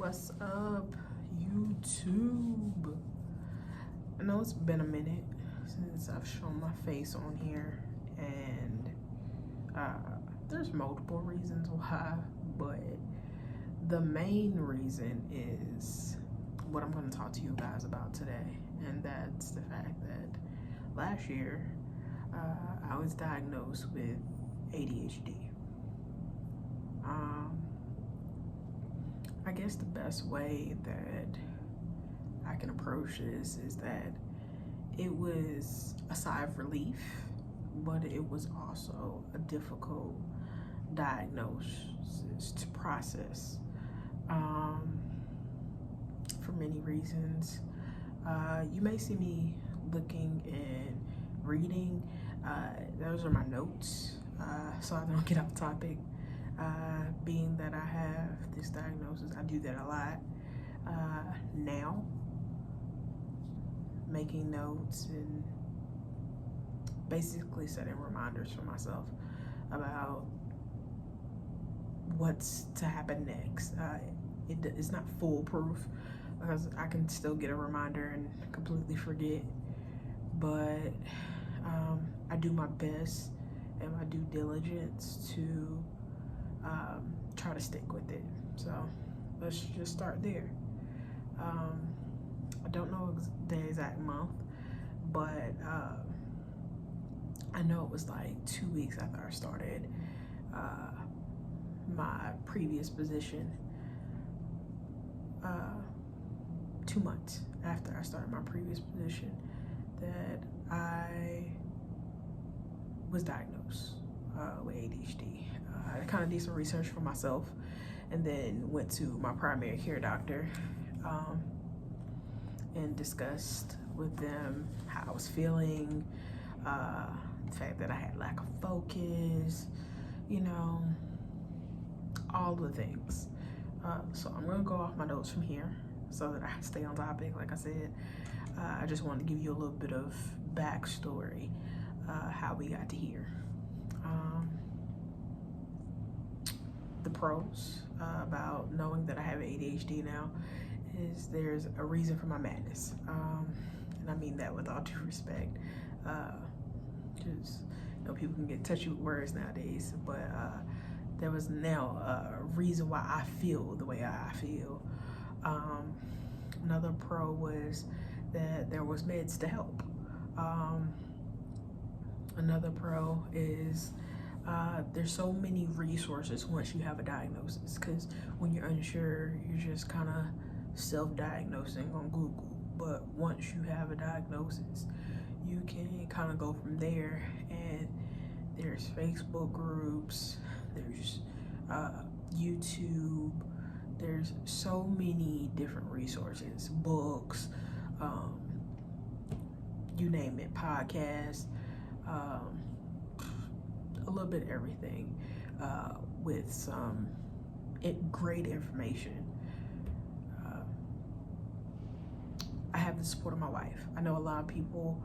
What's up, YouTube? I know it's been a minute since I've shown my face on here, and there's multiple reasons why, but the main reason is what I'm going to talk to you guys about today, and that's the fact that last year I was diagnosed with ADHD. I guess the best way that I can approach this is that it was a sigh of relief, but it was also a difficult diagnosis to process for many reasons. You may see me looking and reading. Those are my notes, so I don't get off topic. Being that I have this diagnosis, I do that a lot now, making notes and basically setting reminders for myself about what's to happen next. It's not foolproof because I can still get a reminder and completely forget, but I do my best and my due diligence to try to stick with it. So let's just start there. I don't know the exact month, but I know it was like 2 weeks after I started my previous position. 2 months after I started my previous position that I was diagnosed with ADHD. I kind of did some research for myself and then went to my primary care doctor and discussed with them how I was feeling, the fact that I had lack of focus, you know, all the things. So I'm gonna go off my notes from here so that I stay on topic. Like I said, I just wanted to give you a little bit of backstory, how we got to here. The pros about knowing that I have ADHD now is there's a reason for my madness, and I mean that with all due respect, because you know people can get touchy with words nowadays, but there was now a reason why I feel the way I feel. Another pro was that there was meds to help. Another pro is there's so many resources once you have a diagnosis, because when you're unsure, you're just kind of self-diagnosing on Google. But once you have a diagnosis, you can kind of go from there, and there's Facebook groups, there's YouTube, there's so many different resources, books, you name it, podcasts, a little bit of everything, with some great information. I have the support of my wife. I know a lot of people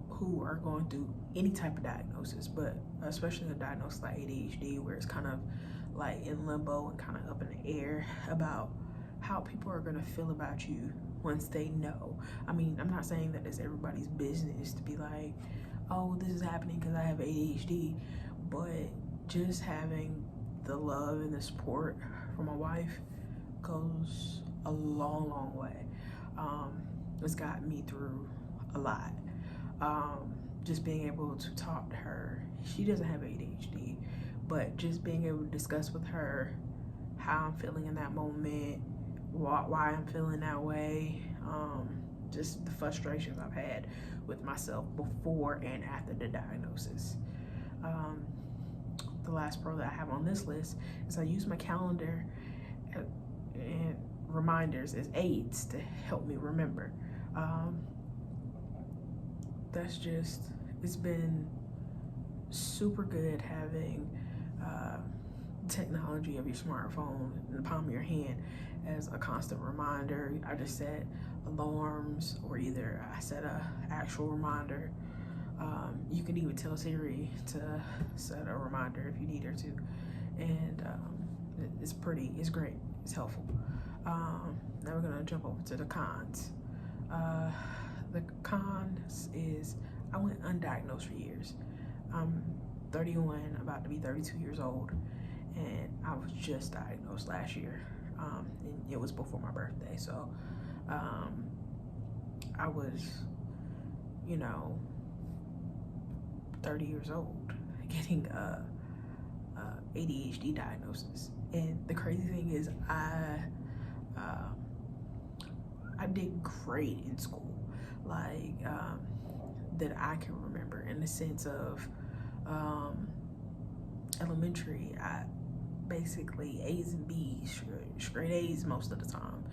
who are going through any type of diagnosis, but especially a diagnosis like ADHD, where it's kind of like in limbo and kind of up in the air about how people are going to feel about you once they know. I mean, I'm not saying that it's everybody's business to be like, oh, this is happening because I have ADHD, but just having the love and the support from my wife goes a long, long way. It's gotten me through a lot. Just being able to talk to her, she doesn't have ADHD, but just being able to discuss with her how I'm feeling in that moment, why I'm feeling that way, just the frustrations I've had with myself before and after the diagnosis. The last pro that I have on this list is I use my calendar and reminders as aids to help me remember. That's just, it's been super good having technology of your smartphone in the palm of your hand as a constant reminder. I just set alarms, or either I set a actual reminder. You can even tell Siri to set a reminder if you need her to, and it's great. is helpful. Now we're gonna jump over to the cons. The cons is I went undiagnosed for years. I'm 31, about to be 32 years old, and I was just diagnosed last year. And it was before my birthday, so I was, 30 years old getting ADHD diagnosis. And the crazy thing is I did great in school, like that I can remember, in the sense of elementary. I basically A's and B's, straight A's most of the time.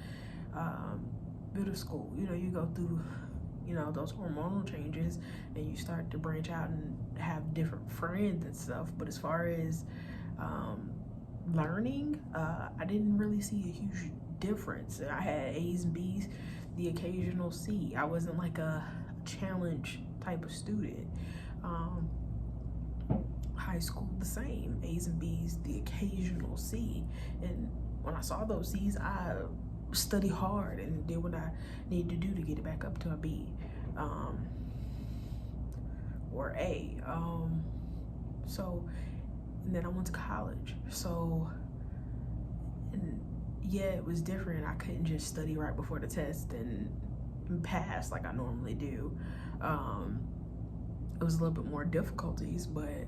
Middle school, you go through those hormonal changes, and you start to branch out and have different friends and stuff. But as far as learning, I didn't really see a huge difference. I had A's and B's, the occasional C. I wasn't like a challenge type of student. High school, the same, A's and B's, the occasional C. And when I saw those C's, I studied hard and did what I needed to do to get it back up to a B or A. So, and then I went to college. So, and yeah, it was different. I couldn't just study right before the test and pass like I normally do. It was a little bit more difficulties, but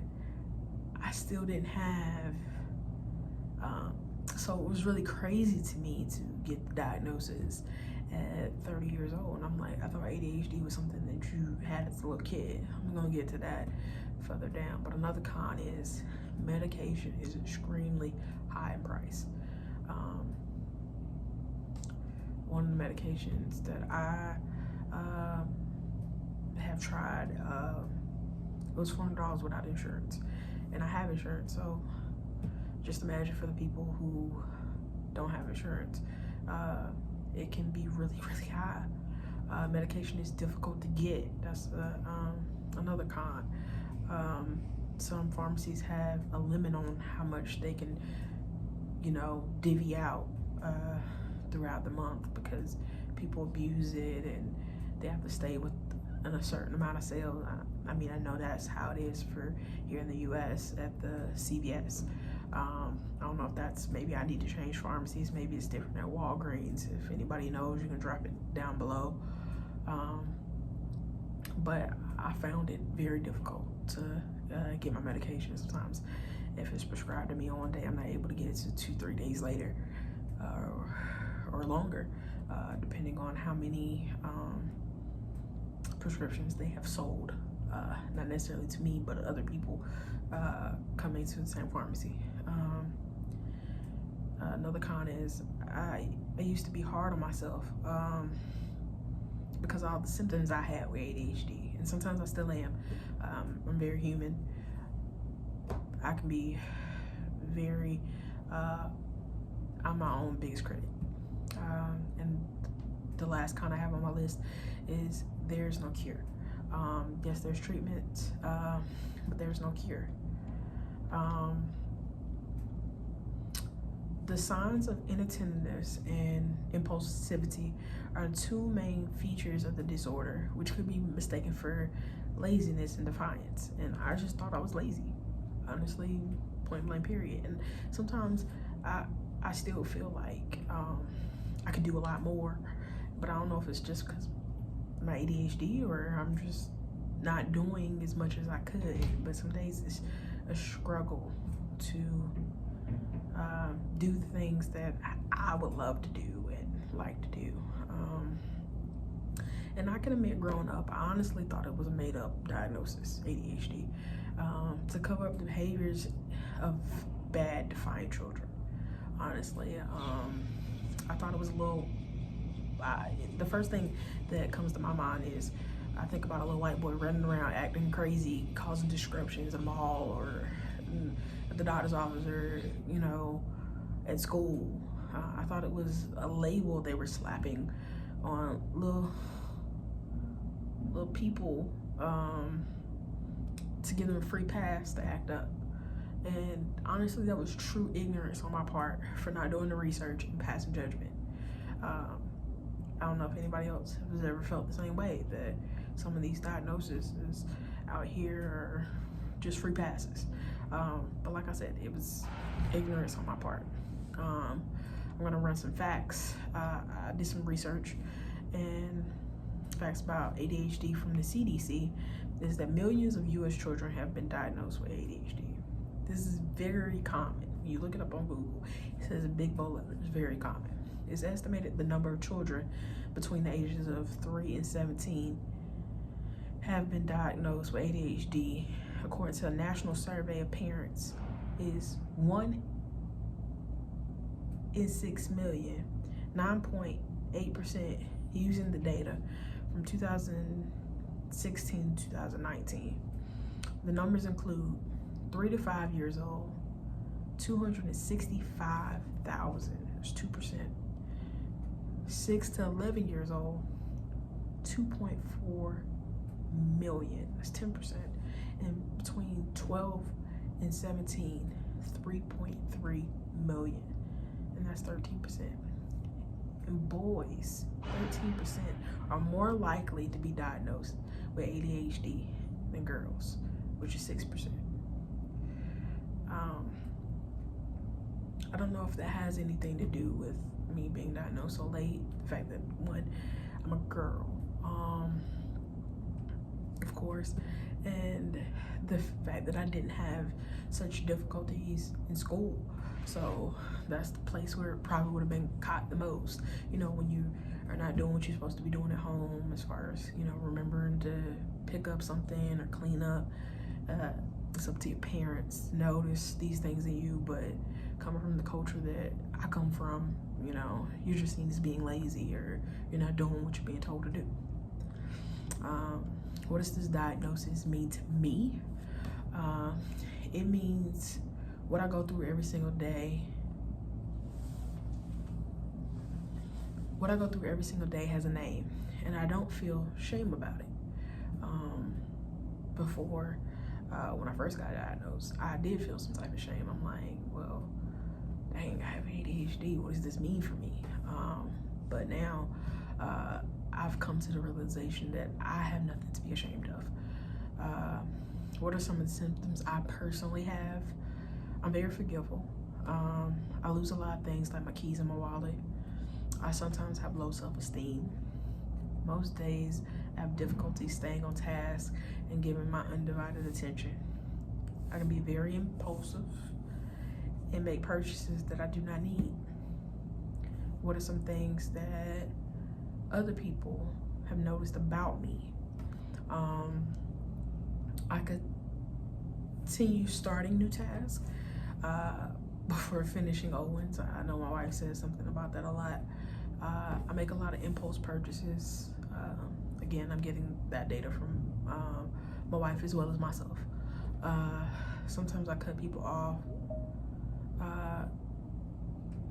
I still didn't have, so it was really crazy to me to get the diagnosis at 30 years old. And I'm like, I thought ADHD was something that you had as a little kid. I'm gonna get to that further down. But another con is medication is extremely high in price. One of the medications that I have tried, it was $400 without insurance. And I have insurance, so just imagine for the people who don't have insurance, it can be really, really high. Medication is difficult to get. That's another con. Some pharmacies have a limit on how much they can, divvy out throughout the month, because people abuse it and they have to stay with a certain amount of sales. I mean, I know that's how it is for here in the US at the CVS. I don't know if that's, maybe I need to change pharmacies. Maybe it's different at Walgreens. If anybody knows, you can drop it down below. But I found it very difficult to get my medication. Sometimes if it's prescribed to me on one day, I'm not able to get it to 2-3 days later or longer, depending on how many prescriptions they have sold, not necessarily to me, but other people coming to the same pharmacy. Another con is I used to be hard on myself because of all the symptoms I had with ADHD, and sometimes I still am. I'm very human. I can be very, I'm my own biggest critic. And the last con I have on my list is there's no cure. Yes, there's treatment, but there's no cure. The signs of inattentiveness and impulsivity are two main features of the disorder, which could be mistaken for laziness and defiance. And I just thought I was lazy, honestly, point blank period. And sometimes I still feel like I could do a lot more, but I don't know if it's just because my ADHD or I'm just not doing as much as I could. But some days it's a struggle to do the things that I would love to do and like to do. And I can admit, growing up, I honestly thought it was a made-up diagnosis, ADHD, to cover up the behaviors of bad, defiant children. Honestly, I thought it was a little. The first thing that comes to my mind is I think about a little white boy running around acting crazy, causing disruptions in the mall or at the doctor's office or at school. I thought it was a label they were slapping on little people to give them a free pass to act up. And honestly, that was true ignorance on my part for not doing the research and passing judgment. I don't know if anybody else has ever felt the same way, that some of these diagnoses is out here are just free passes. But like I said, it was ignorance on my part. I'm gonna run some facts. I did some research, and facts about ADHD from the CDC is that millions of US children have been diagnosed with ADHD. This is very common. When you look it up on Google, it says in big bold letters, very common. It's estimated the number of children between the ages of 3 and 17 have been diagnosed with ADHD, according to a national survey of parents, is 1 in 6 million, 9.8%, using the data from 2016 to 2019. The numbers include 3 to 5 years old, 265,000, that's 2%. 6 to 11 years old, 2.4 million, that's 10%. And between 12 and 17, 3.3 million, and that's 13%. And boys, 13%, are more likely to be diagnosed with ADHD than girls, which is 6%. I don't know if that has anything to do with me being diagnosed so late. The fact that, one, I'm a girl, of course, and the fact that I didn't have such difficulties in school. So that's the place where it probably would have been caught the most. You know, when you are not doing what you're supposed to be doing at home, as far as, you know, remembering to pick up something or clean up. It's up to your parents to notice these things in you, but coming from the culture that I come from, you know, you're just seen as being lazy, or you're not doing what you're being told to do. What does this diagnosis mean to me? It means what I go through every single day. What I go through every single day has a name, and I don't feel shame about it. Before, when I first got diagnosed, I did feel some type of shame. I'm like, well, dang, I have ADHD. What does this mean for me? But now, I've come to the realization that I have nothing to be ashamed of. What are some of the symptoms I personally have? I'm very forgetful. I lose a lot of things, like my keys and my wallet. I sometimes have low self-esteem. Most days I have difficulty staying on task and giving my undivided attention. I can be very impulsive and make purchases that I do not need. What are some things that other people have noticed about me? I could continue starting new tasks before finishing old ones. I know my wife says something about that a lot. I make a lot of impulse purchases. Again, I'm getting that data from my wife as well as myself. Sometimes I cut people off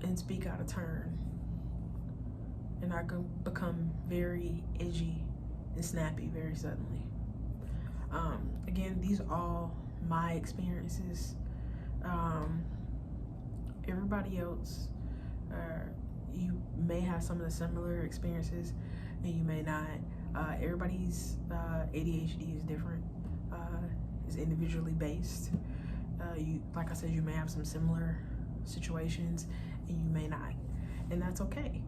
and speak out of turn. And I can become very edgy and snappy very suddenly. Again, these are all my experiences. Everybody else, you may have some of the similar experiences and you may not. Everybody's ADHD is different. It's individually based. Like I said, you may have some similar situations and you may not, and that's okay.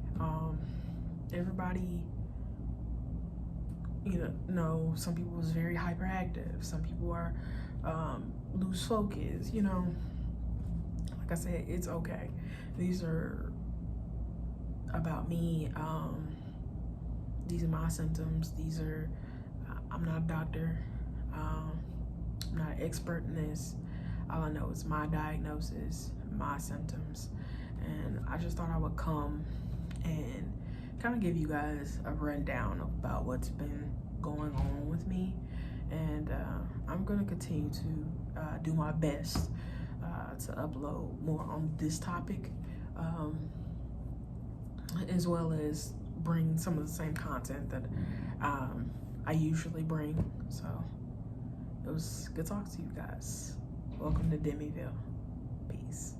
Everybody, you know, some people is very hyperactive. Some people are lose focus. You know, like I said, it's okay. These are about me. These are my symptoms. These are, I'm not a doctor. I'm not an expert in this. All I know is my diagnosis, my symptoms. And I just thought I would come and kind of give you guys a rundown about what's been going on with me. And I'm going to continue to do my best to upload more on this topic, as well as bring some of the same content that I usually bring. So it was good talking to you guys. Welcome to Demiville. Peace.